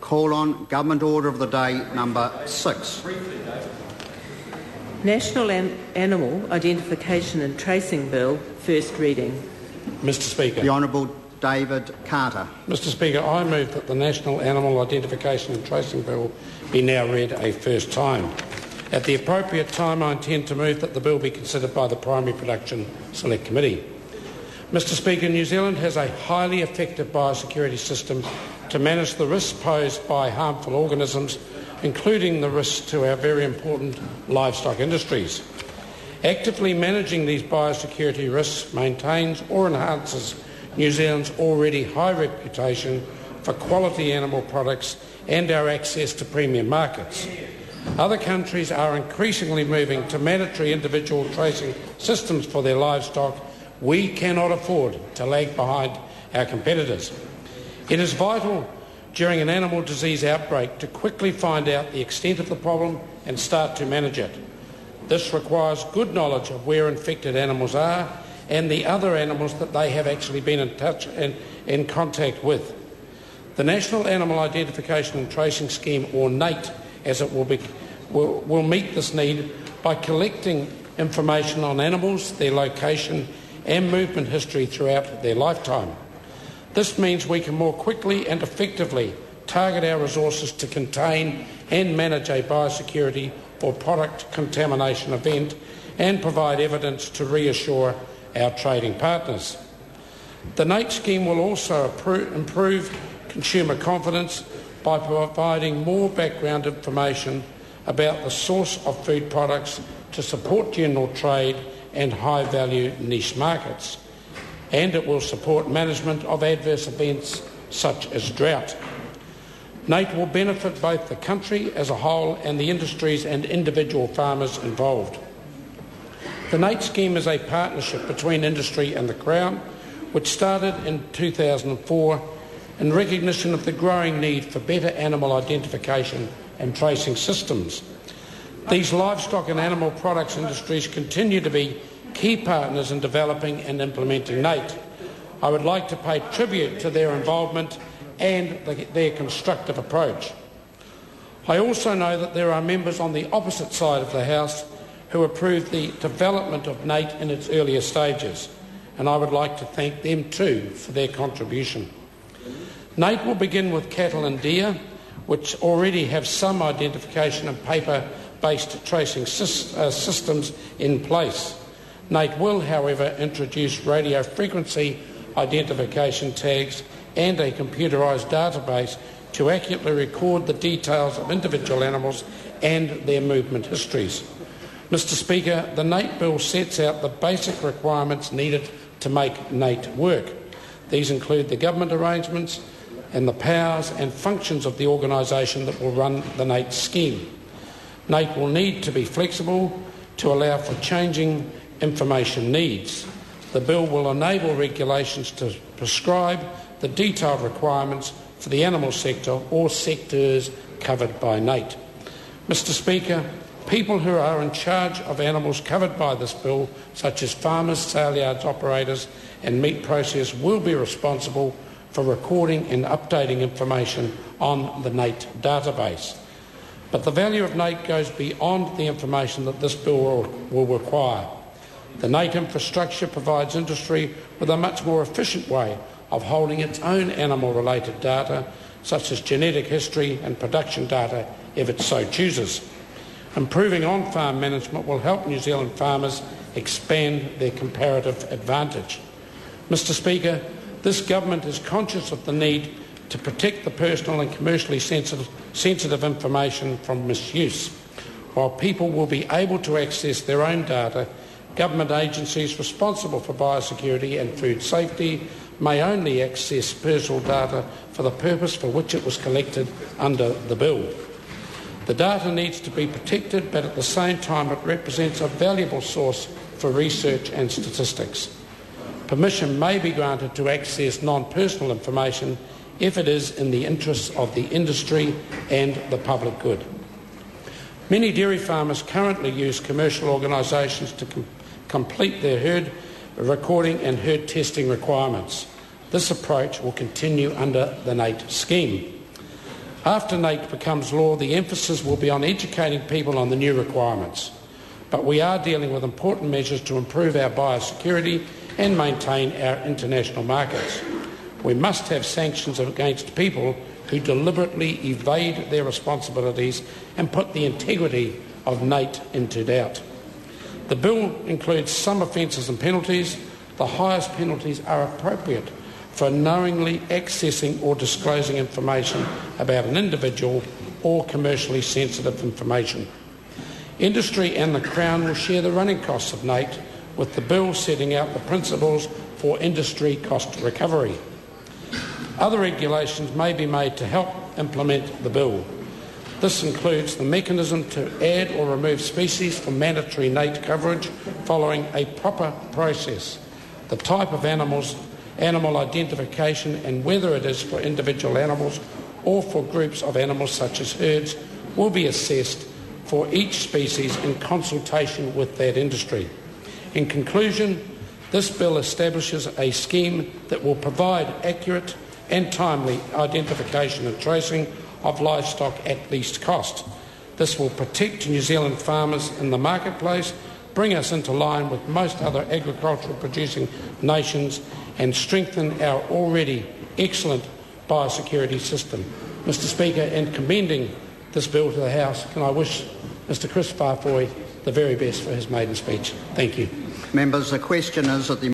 Call on Government Order of the Day number 6. National Animal Identification and Tracing Bill, first reading. Mr Speaker. The Honourable David Carter. Mr Speaker, I move that the National Animal Identification and Tracing Bill be now read a first time. At the appropriate time, I intend to move that the bill be considered by the Primary Production Select Committee. Mr Speaker, New Zealand has a highly effective biosecurity system to manage the risks posed by harmful organisms, including the risks to our very important livestock industries. Actively managing these biosecurity risks maintains or enhances New Zealand's already high reputation for quality animal products and our access to premium markets. Other countries are increasingly moving to mandatory individual tracing systems for their livestock. We cannot afford to lag behind our competitors. It is vital during an animal disease outbreak to quickly find out the extent of the problem and start to manage it. This requires good knowledge of where infected animals are and the other animals that they have actually been in touch and in contact with. The National Animal Identification and Tracing Scheme, or NAIT, as it will meet this need by collecting information on animals, their location and movement history throughout their lifetime. This means we can more quickly and effectively target our resources to contain and manage a biosecurity or product contamination event and provide evidence to reassure our trading partners. The NAIT scheme will also improve consumer confidence by providing more background information about the source of food products to support general trade and high-value niche markets. And it will support management of adverse events such as drought. NAIT will benefit both the country as a whole and the industries and individual farmers involved. The NAIT scheme is a partnership between industry and the Crown, which started in 2004 in recognition of the growing need for better animal identification and tracing systems. These livestock and animal products industries continue to be key partners in developing and implementing NAIT. I would like to pay tribute to their involvement and their constructive approach. I also know that there are members on the opposite side of the House who approved the development of NAIT in its earlier stages, and I would like to thank them too for their contribution. NAIT will begin with cattle and deer, which already have some identification and paper-based tracing systems in place. NAIT will, however, introduce radio frequency identification tags and a computerised database to accurately record the details of individual animals and their movement histories. Mr Speaker, the NAIT bill sets out the basic requirements needed to make NAIT work. These include the government arrangements and the powers and functions of the organisation that will run the NAIT scheme. NAIT will need to be flexible to allow for changing information needs. The bill will enable regulations to prescribe the detailed requirements for the animal sector or sectors covered by NAIT. Mr Speaker, people who are in charge of animals covered by this bill, such as farmers, sale yards operators and meat processors, will be responsible for recording and updating information on the NAIT database. But the value of NAIT goes beyond the information that this bill will require. The NAIT infrastructure provides industry with a much more efficient way of holding its own animal-related data, such as genetic history and production data, if it so chooses. Improving on-farm management will help New Zealand farmers expand their comparative advantage. Mr Speaker, this government is conscious of the need to protect the personal and commercially sensitive information from misuse. While people will be able to access their own data, government agencies responsible for biosecurity and food safety may only access personal data for the purpose for which it was collected under the bill. The data needs to be protected, but at the same time it represents a valuable source for research and statistics. Permission may be granted to access non-personal information if it is in the interests of the industry and the public good. Many dairy farmers currently use commercial organisations to complete their herd recording and herd testing requirements. This approach will continue under the NAIT scheme. After NAIT becomes law, the emphasis will be on educating people on the new requirements. But we are dealing with important measures to improve our biosecurity and maintain our international markets. We must have sanctions against people who deliberately evade their responsibilities and put the integrity of NAIT into doubt. The bill includes some offences and penalties. The highest penalties are appropriate for knowingly accessing or disclosing information about an individual or commercially sensitive information. Industry and the Crown will share the running costs of NAIT, with the bill setting out the principles for industry cost recovery. Other regulations may be made to help implement the bill. This includes the mechanism to add or remove species from mandatory NAIT coverage following a proper process. The type of animal identification and whether it is for individual animals or for groups of animals such as herds will be assessed for each species in consultation with that industry. In conclusion, this bill establishes a scheme that will provide accurate and timely identification and tracing of livestock at least cost. This will protect New Zealand farmers in the marketplace, bring us into line with most other agricultural producing nations and strengthen our already excellent biosecurity system. Mr Speaker, in commending this bill to the House, can I wish Mr Chris Farfoy the very best for his maiden speech. Thank you. Members, the question is that the